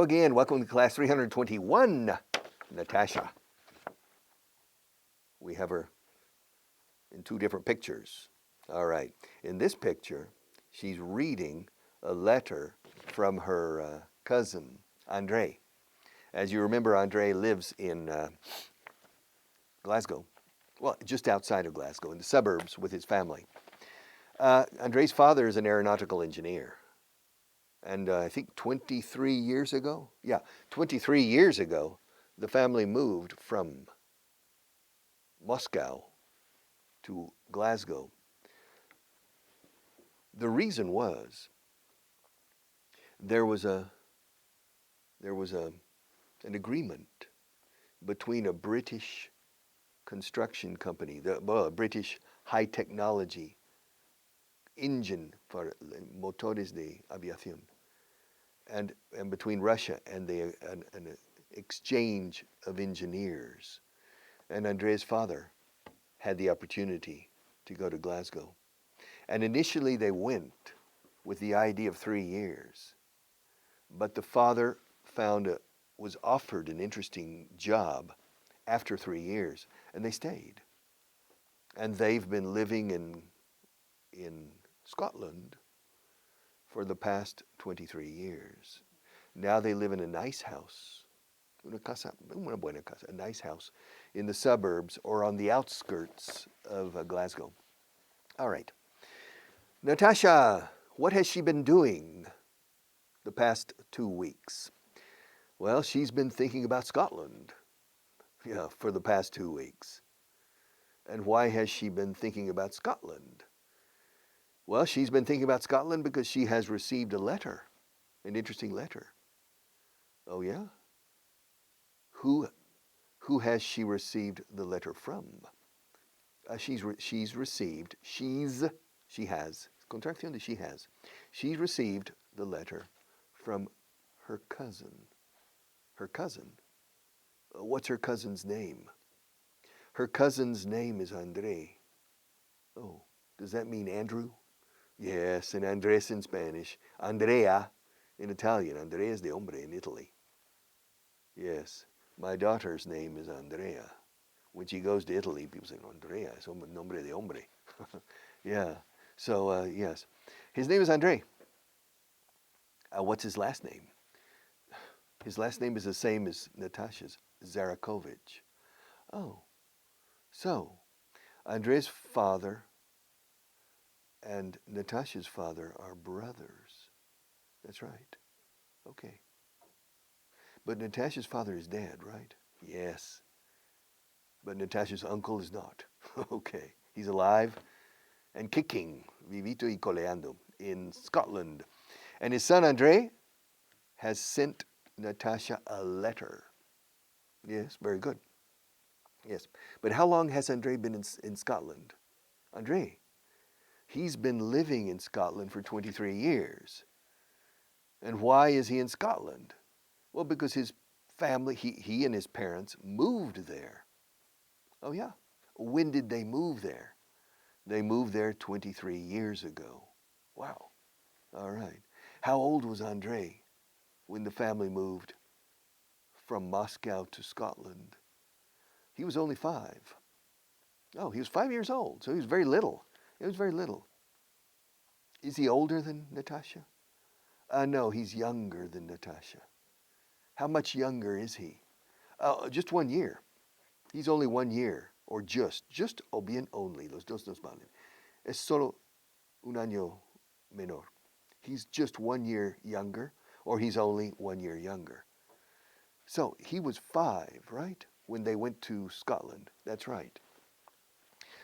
again. Welcome to class 321, Natasha. We have her in two different pictures. All right. In this picture, she's reading a letter from her cousin, Andre. As you remember, Andre lives in Glasgow. Well, just outside of Glasgow, in the suburbs with his family. Andre's father is an aeronautical engineer. And I think 23 years ago, the family moved from Moscow to Glasgow. The reason was there was an agreement between a British construction company, a British high technology engine for motores de aviación, and between Russia and an exchange of engineers. And Andre's father had the opportunity to go to Glasgow. And initially they went with the idea of 3 years. But the father was offered an interesting job after 3 years, and they stayed. And they've been living in Scotland for the past 23 years. Now they live in a nice house, a nice house in the suburbs or on the outskirts of Glasgow. All right. Natasha, what has she been doing the past 2 weeks? Well, she's been thinking about Scotland, for the past 2 weeks. And why has she been thinking about Scotland? Well, she's been thinking about Scotland because she has received a letter, an interesting letter. Oh, yeah? Who has she received the letter from? She's received the letter from her cousin. Her cousin? What's her cousin's name? Her cousin's name is Andre. Oh, does that mean Andrew? Yes, and Andres in Spanish. Andrea in Italian. Andrea is de hombre in Italy. Yes, my daughter's name is Andrea. When she goes to Italy, people say, Andrea, es nombre de hombre. Yeah, so yes. His name is Andre. What's his last name? His last name is the same as Natasha's, Zarakovich. Oh, so Andre's father and Natasha's father are brothers. That's right. Okay. But Natasha's father is dead, right? Yes. But Natasha's uncle is not. Okay. He's alive and kicking, vivito y coleando, in Scotland. And his son Andre has sent Natasha a letter. Yes, very good. Yes. But how long has Andre been in Scotland? Andre, he's been living in Scotland for 23 years. And why is he in Scotland? Well, because his family, he and his parents moved there. Oh, yeah. When did they move there? They moved there 23 years ago. Wow. All right. How old was Andre when the family moved from Moscow to Scotland? He was only 5. Oh, he was 5 years old, so he was very little. He was very little. Is he older than Natasha? No, he's younger than Natasha. How much younger is he? Just 1 year. He's only 1 year, or just o bien only, los dos nos valen. Es solo un año menor. He's just 1 year younger, or he's only 1 year younger. So he was 5, right, when they went to Scotland. That's right.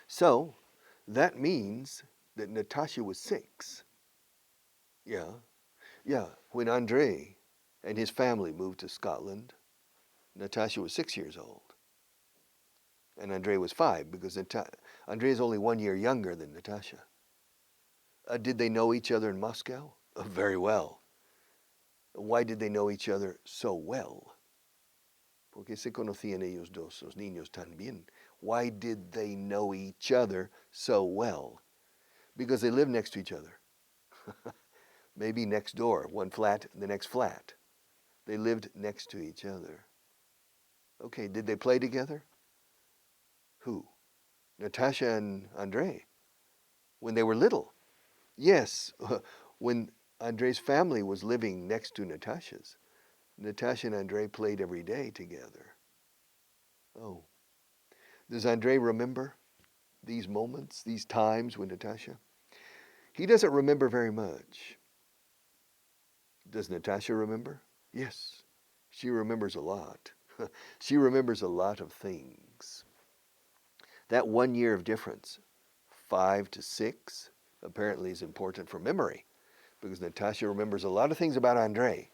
So that means that Natasha was 6. Yeah. When Andre and his family moved to Scotland, Natasha was 6 years old. And Andre was 5 because Andre is only 1 year younger than Natasha. Did they know each other in Moscow? Very well. Why did they know each other so well? Porque se conocían ellos dos, los niños también. Why did they know each other so well? Because they lived next to each other. Maybe next door, one flat, the next flat. They lived next to each other. Okay, did they play together? Who? Natasha and Andrei. When they were little. Yes, when Andrei's family was living next to Natasha's. Natasha and Andrei played every day together. Oh. Does Andrei remember these moments, these times with Natasha? He doesn't remember very much. Does Natasha remember? Yes, she remembers a lot. She remembers a lot of things. That 1 year of difference, 5 to 6, apparently is important for memory because Natasha remembers a lot of things about Andrei,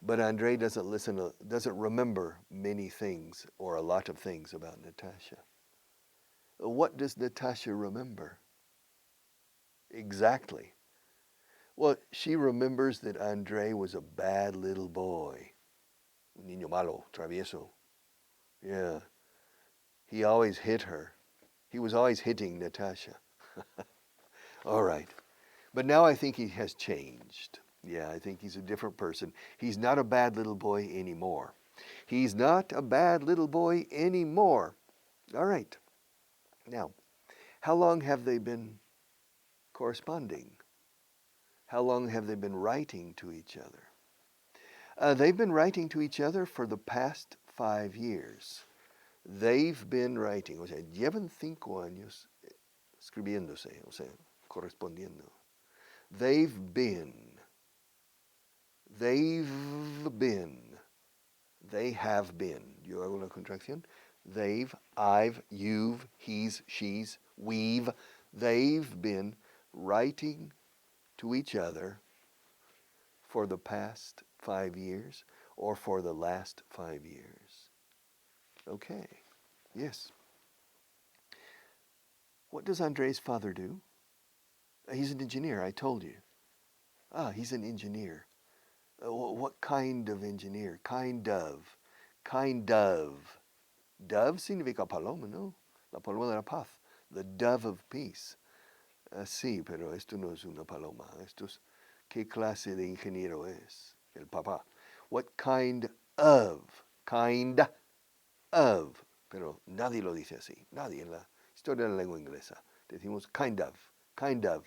but Andrei doesn't remember many things or a lot of things about Natasha. What does Natasha remember? Exactly. Well, she remembers that Andrei was a bad little boy. Un niño malo, travieso. Yeah. He always hit her. He was always hitting Natasha. All right. But now I think he has changed. Yeah, I think he's a different person. He's not a bad little boy anymore. He's not a bad little boy anymore. All right. Now, how long have they been corresponding? How long have they been writing to each other? They've been writing to each other for the past 5 years. They've been writing, o sea, llevan 5 años escribiéndose, o sea, correspondiendo. They've been, they have been. Yo hago una contracción. They've, I've, you've, he's, she's, we've. They've been writing to each other for the past 5 years or for the last 5 years. Okay, yes. What does Andrei's father do? He's an engineer, I told you. He's an engineer. What kind of engineer? Kind of. Kind of. Dove significa paloma, ¿no? La paloma de la paz. The dove of peace. Sí, pero esto no es una paloma. Esto es, ¿qué clase de ingeniero es? El papá. What kind of? Kind of. Pero nadie lo dice así. Nadie en la historia de la lengua inglesa. Decimos kind of. Kind of.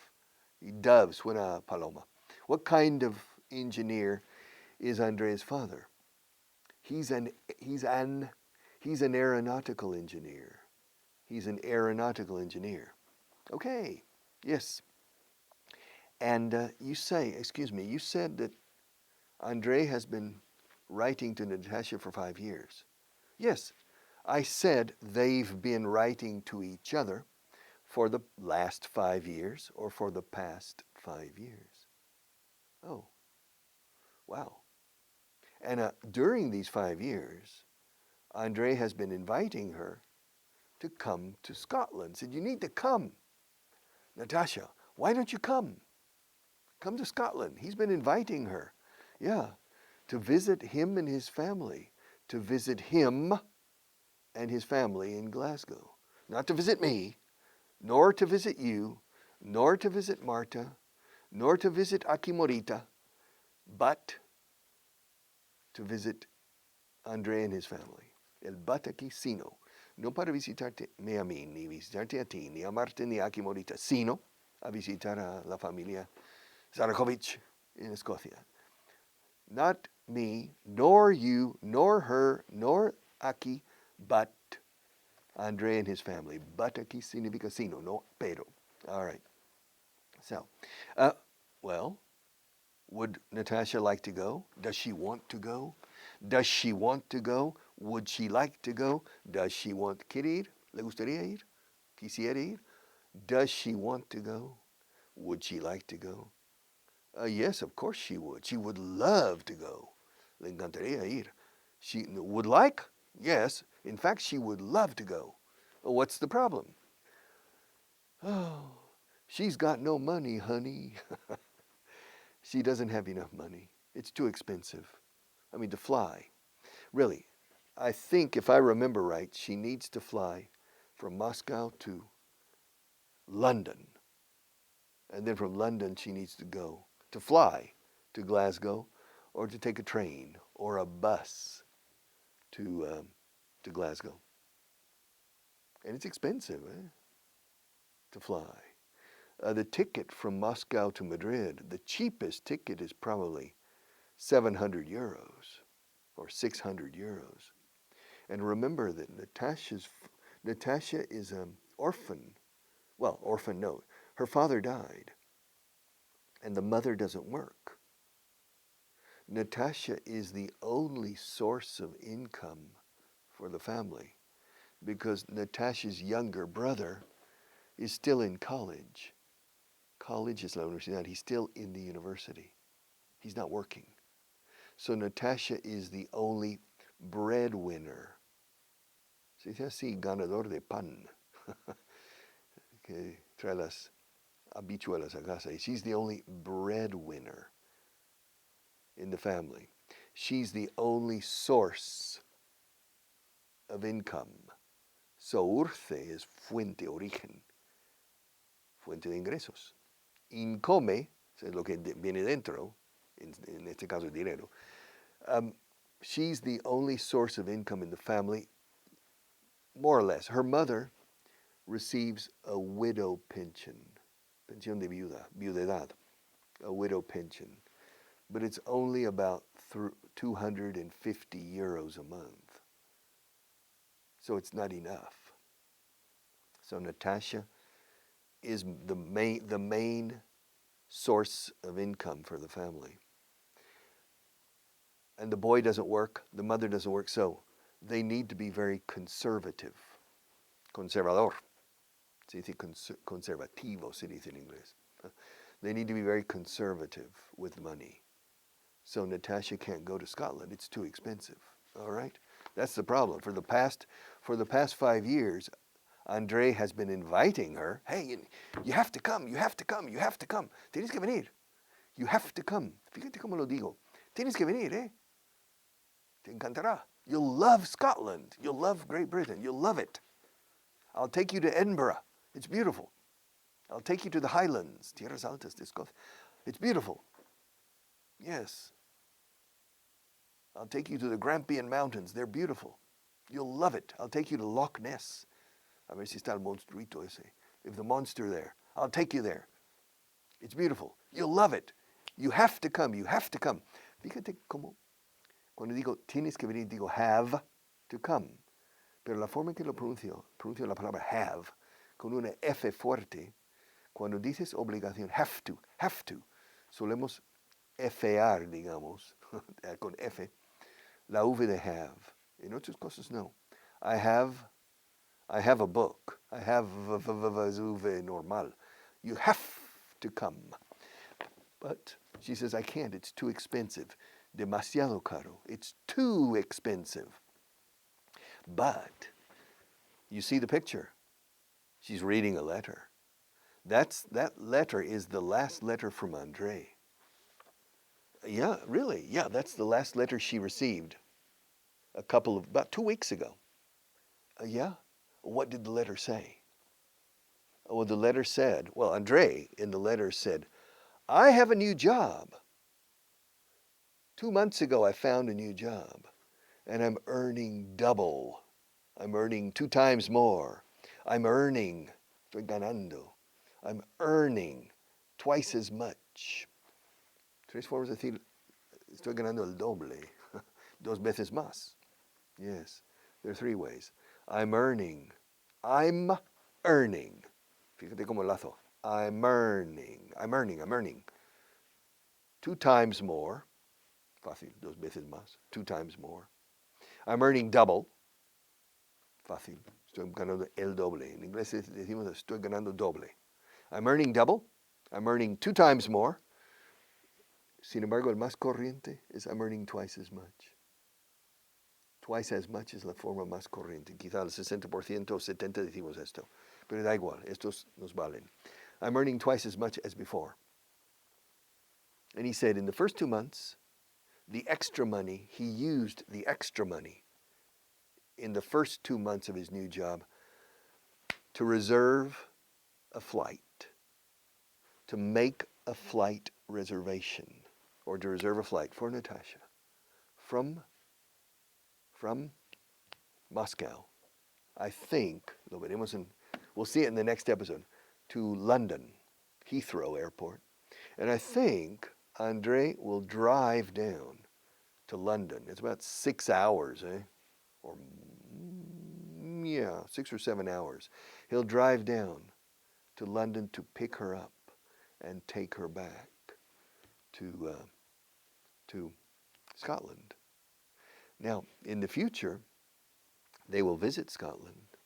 Y dove suena a paloma. What kind of engineer is Andrei's father? He's an aeronautical engineer. He's an aeronautical engineer. Okay, yes. And you said that Andrei has been writing to Natasha for 5 years. Yes, I said they've been writing to each other for the last 5 years or for the past 5 years. Oh, wow. And during these 5 years, Andrei has been inviting her to come to Scotland. Said, you need to come. Natasha, why don't you come? Come to Scotland. He's been inviting her. Yeah, to visit him and his family. To visit him and his family in Glasgow. Not to visit me, nor to visit you, nor to visit Marta, nor to visit Akimorita, but to visit Andrei and his family. El but aquí, sino. No para visitarte a mí, ni visitarte a ti, ni amarte, ni a Akimorita, sino a visitar a la familia Zarakovich in Escocia. Not me, nor you, nor her, nor Aki, but Andrei and his family. But aquí significa sino, no pero. All right. So, well, would Natasha like to go? Does she want to go? Does she want to go? Would she like to go? Does she want? ¿Quiere ir? ¿Le gustaría ir? ¿Quisiera ir? Does she want to go? Would she like to go? Yes, of course she would. She would love to go. Le encantaría ir. She would like? Yes. In fact, she would love to go. What's the problem? Oh, she's got no money, honey. She doesn't have enough money. It's too expensive. I mean, to fly. Really, I think if I remember right, she needs to fly from Moscow to London. And then from London, she needs to go to fly to Glasgow or to take a train or a bus to Glasgow. And it's expensive to fly. The ticket from Moscow to Madrid, the cheapest ticket is probably 700 euros or 600 euros. And remember that Natasha is an orphan. Well, orphan, no. Her father died, and the mother doesn't work. Natasha is the only source of income for the family because Natasha's younger brother is still in college. College es la universidad. He's still in the university. He's not working. So Natasha is the only breadwinner. Se dice así, ganador de pan. Que trae las habichuelas a casa. She's the only breadwinner in the family. She's the only source of income. Source es fuente, origen. Fuente de ingresos. Income es lo que viene dentro, en este caso dinero. She's the only source of income in the family, more or less. Her mother receives a widow pension, pensión de viuda, viudedad, a widow pension. But it's only about 250 euros a month. So it's not enough. So Natasha is the main source of income for the family. And the boy doesn't work, the mother doesn't work, so they need to be very conservative. Conservador. Se dice conservativo, se dice en inglés. They need to be very conservative with money. So Natasha can't go to Scotland. It's too expensive. All right? That's the problem. For the past 5 years, André has been inviting her. Hey, you have to come, you have to come, you have to come. Tienes que venir. You have to come. Fíjate cómo lo digo. Tienes que venir, eh? Te encantará. You'll love Scotland. You'll love Great Britain. You'll love it. I'll take you to Edinburgh. It's beautiful. I'll take you to the Highlands. Tierras Altas de Escocia. It's beautiful. Yes. I'll take you to the Grampian Mountains. They're beautiful. You'll love it. I'll take you to Loch Ness. A ver si está el monstruito ese. If the monster there, I'll take you there. It's beautiful. You'll love it. You have to come. You have to come. Fíjate cómo cuando digo tienes que venir, digo have to come. Pero la forma en que lo pronuncio la palabra have con una F fuerte. Cuando dices obligación, have to, solemos F'ar, digamos, con F, la V de have. En otras cosas no. I have a book. I have a V normal. You have to come. But she says, I can't. It's too expensive. Demasiado caro. It's too expensive. But you see the picture. She's reading a letter. That letter is the last letter from André. Yeah, really. Yeah, that's the last letter she received about 2 weeks ago. Yeah. What did the letter say? Oh, the letter said, well, André in the letter said, I have a new job. 2 months ago, I found a new job, and I'm earning double. I'm earning 2 times more. Estoy ganando. I'm earning twice as much. 3 formas de decir, estoy ganando el doble. 2 veces más. Yes, there are 3 ways. I'm earning. Fíjate cómo lazo. I'm earning. 2 times more. Fácil, 2 veces más. 2 times more. I'm earning double. Fácil, estoy ganando el doble. En inglés decimos estoy ganando doble. I'm earning double. I'm earning 2 times more. Sin embargo, el más corriente es I'm earning twice as much. Twice as much es la forma más corriente. Quizá el 60% o 70% decimos esto. Pero da igual, estos nos valen. I'm earning twice as much as before. And he said in the first 2 months, he used the extra money in the first 2 months of his new job to reserve a flight, to make a flight reservation. or to reserve a flight for Natasha from Moscow. I think, we'll see it in the next episode, to London, Heathrow Airport. And I think Andre will drive down to London. It's about 6 hours, Or, yeah, 6 or 7 hours. He'll drive down to London to pick her up and take her back to Scotland. Now, in the future, they will visit Scotland,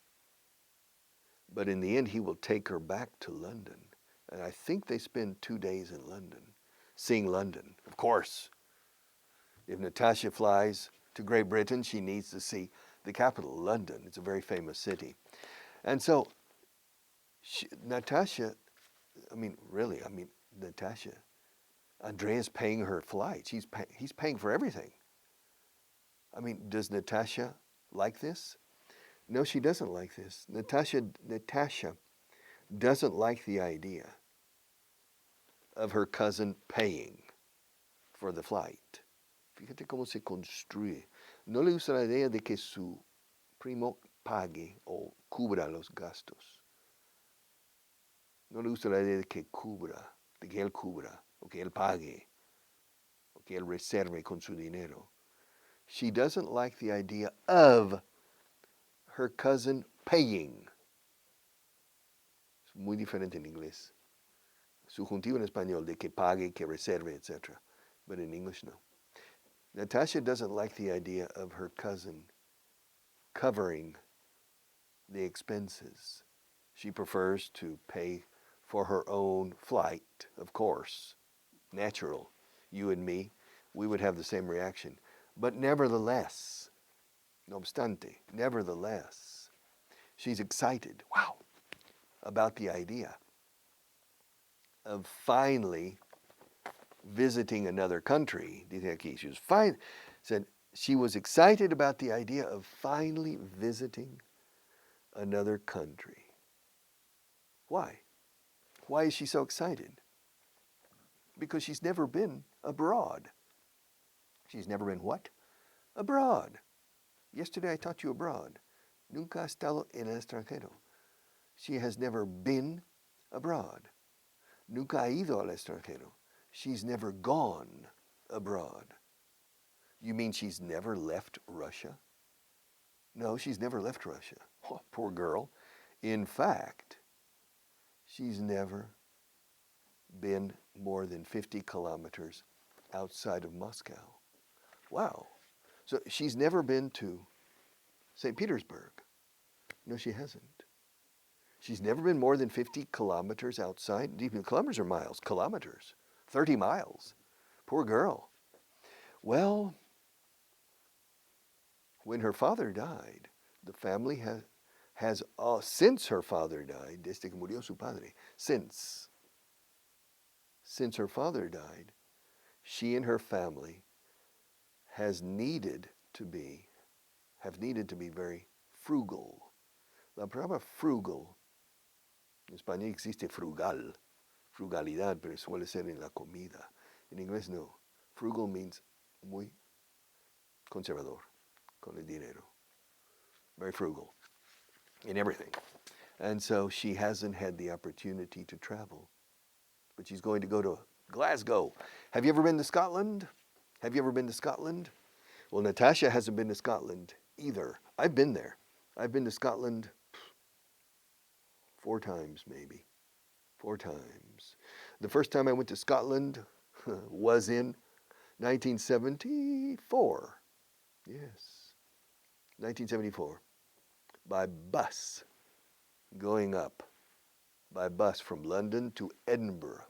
but in the end, he will take her back to London. And I think they spend 2 days in London, seeing London. Of course, if Natasha flies to Great Britain, she needs to see the capital, London. It's a very famous city. And so, Natasha, Andrea's paying her flights. He's paying for everything. Does Natasha like this? No, she doesn't like this. Natasha doesn't like the idea of her cousin paying for the flight. Fíjate cómo se construye. No le gusta la idea de que su primo pague o cubra los gastos. No le gusta la idea de que él cubra, o que él pague, o que él reserve con su dinero. She doesn't like the idea of her cousin paying. Es muy diferente en inglés. Subjuntivo en español, de que pague, que reserve, etc. But in English, no. Natasha doesn't like the idea of her cousin covering the expenses. She prefers to pay for her own flight, of course. Natural. You and me, we would have the same reaction. But nevertheless, no obstante, nevertheless, she's excited, about the idea of finally visiting another country. Dice aquí, she was excited about the idea of finally visiting another country. Why? Why is she so excited? Because she's never been abroad. She's never been what? Abroad. Yesterday I taught you abroad. Nunca ha estado en el extranjero. She has never been abroad. Nunca ha ido al extranjero. She's never gone abroad. You mean she's never left Russia? No, she's never left Russia. Oh, poor girl. In fact, she's never been more than 50 kilometers outside of Moscow. Wow. So she's never been to St. Petersburg. No, she hasn't. She's never been more than 50 kilometers outside. Even kilometers or miles? Kilometers. 30 miles. Poor girl. Well, when her father died, the family has since her father died, desde que murió su padre, since her father died, she and her family have needed to be very frugal. La palabra frugal, en español existe frugal, frugalidad, pero suele ser en la comida. En inglés no. Frugal means muy conservador con el dinero. Very frugal in everything. And so she hasn't had the opportunity to travel. But she's going to go to Glasgow. Have you ever been to Scotland? Have you ever been to Scotland? Well, Natasha hasn't been to Scotland either. I've been there. I've been to Scotland 4 times, maybe. 4 times. The first time I went to Scotland was in 1974. Yes, 1974. By bus, going up by bus from London to Edinburgh.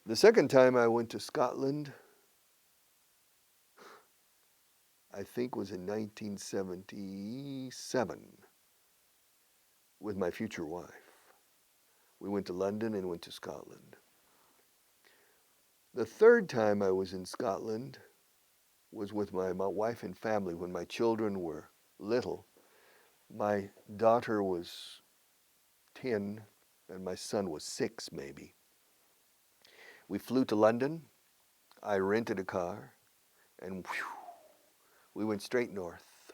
The second time I went to Scotland, I think was in 1977 with my future wife. We went to London and went to Scotland. The third time I was in Scotland was with my wife and family when my children were little. My daughter was 10 and my son was 6 maybe. We flew to London. I rented a car, and whew, we went straight north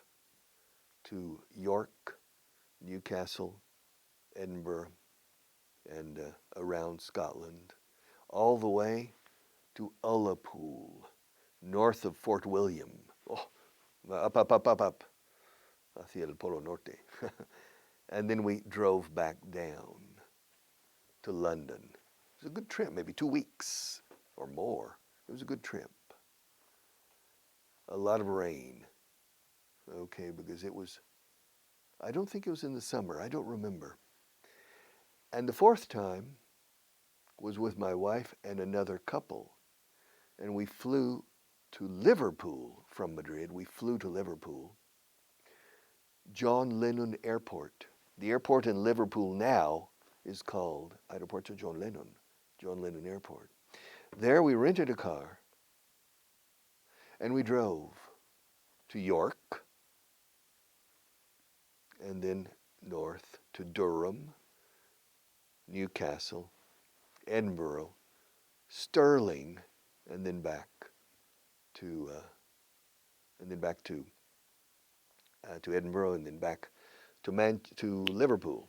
to York, Newcastle, Edinburgh, and around Scotland, all the way to Ullapool, north of Fort William. Oh, up, hacia el Polo Norte. And then we drove back down to London. It was a good trip, maybe 2 weeks or more. It was a good trip. A lot of rain, okay, because it was, I don't think it was in the summer, I don't remember. And the fourth time was with my wife and another couple, and we flew to Liverpool from Madrid. We flew to Liverpool, John Lennon Airport. The airport in Liverpool now is called Aeropuerto John Lennon Airport. There we rented a car, and we drove to York, and then north to Durham, Newcastle, Edinburgh, Stirling, and then back to Edinburgh, and then back to Liverpool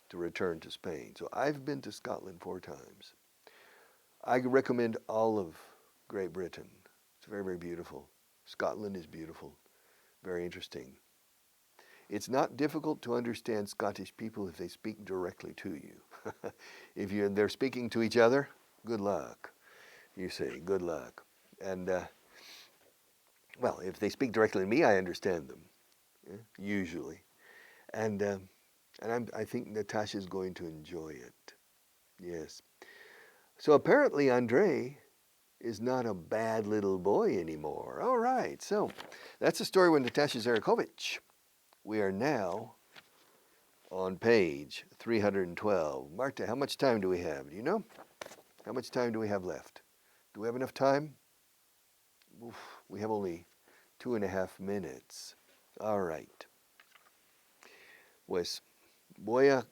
to return to Spain. So I've been to Scotland 4 times. I recommend all of Great Britain. It's very, very beautiful. Scotland is beautiful, very interesting. It's not difficult to understand Scottish people if they speak directly to you. If they're speaking to each other, good luck. You say, good luck. And, well, if they speak directly to me, I understand them, usually. And I think Natasha's going to enjoy it. Yes. So apparently Andre is not a bad little boy anymore. All right, so that's the story with Natasha Zarakovich. We are now on page 312. Marta, how much time do we have? Do you know? How much time do we have left? Do we have enough time? Oof, we have only 2.5 minutes. All right. Pues voy a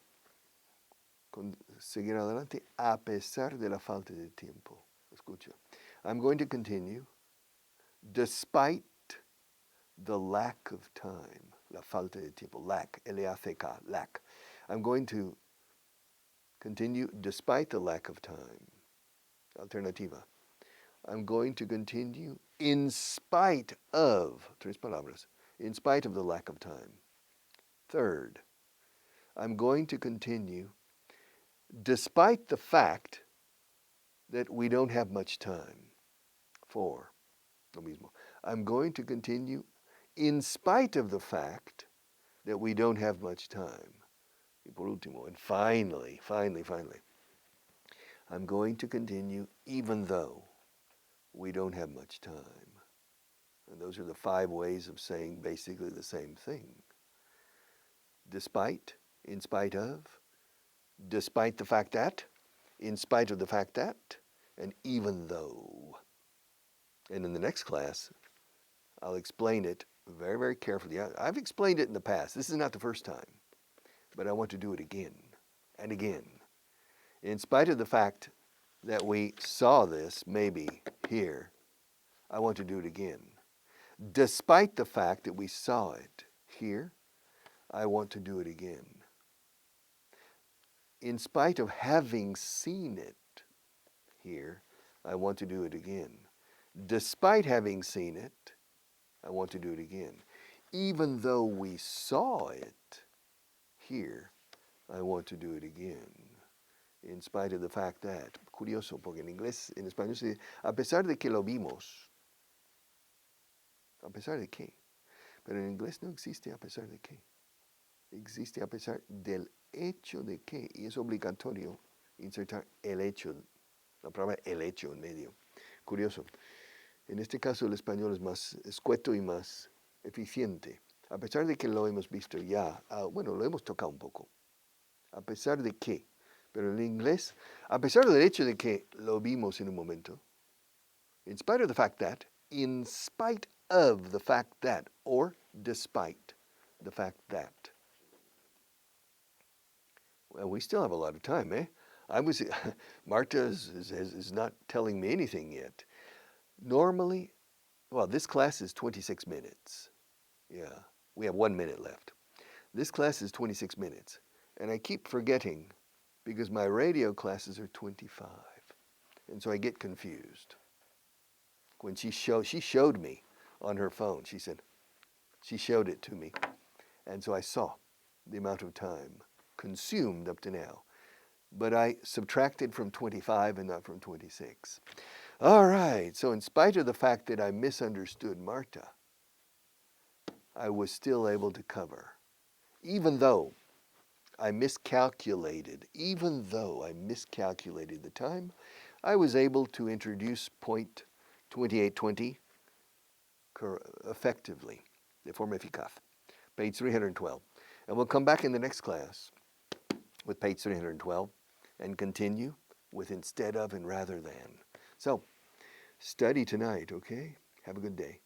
seguir adelante a pesar de la falta de tiempo. Escucha. I'm going to continue despite the lack of time. La falta de tiempo. Lack. L-A-C-K. Lack. I'm going to continue despite the lack of time. Alternativa. I'm going to continue in spite of, tres palabras, in spite of the lack of time. Third, I'm going to continue despite the fact that we don't have much time. 4, lo mismo. I'm going to continue in spite of the fact that we don't have much time. Y por último, and finally, I'm going to continue even though we don't have much time. And those are the 5 ways of saying basically the same thing. Despite, in spite of, despite the fact that, in spite of the fact that, and even though. And in the next class, I'll explain it very, very carefully. I've explained it in the past. This is not the first time, but I want to do it again and again. In spite of the fact that we saw this maybe here, I want to do it again. Despite the fact that we saw it here, I want to do it again. In spite of having seen it here, I want to do it again. Despite having seen it, I want to do it again. Even though we saw it here, I want to do it again. In spite of the fact that, curioso, porque en inglés, en español se dice, a pesar de que lo vimos, a pesar de que, pero en inglés no existe a pesar de que, existe a pesar del hecho de que, y es obligatorio insertar el hecho, la palabra el hecho en medio. Curioso. En este caso el español es más escueto y más eficiente. A pesar de que lo hemos visto ya, bueno, lo hemos tocado un poco. A pesar de que, pero en inglés, a pesar del hecho de que lo vimos en un momento, in spite of the fact that, in spite of the fact that, or despite the fact that. Well, we still have a lot of time, eh? I was, Marta is not telling me anything yet. Normally, well, this class is 26 minutes. Yeah, we have 1 minute left. This class is 26 minutes. And I keep forgetting because my radio classes are 25. And so I get confused. When she showed me on her phone, she showed it to me. And so I saw the amount of time consumed up to now. But I subtracted from 25 and not from 26. All right, so in spite of the fact that I misunderstood Marta, I was still able to cover. Even though I miscalculated the time, I was able to introduce point 2820 effectively, de forma eficaz, page 312. And we'll come back in the next class with page 312 and continue with instead of and rather than. So, study tonight, okay? Have a good day.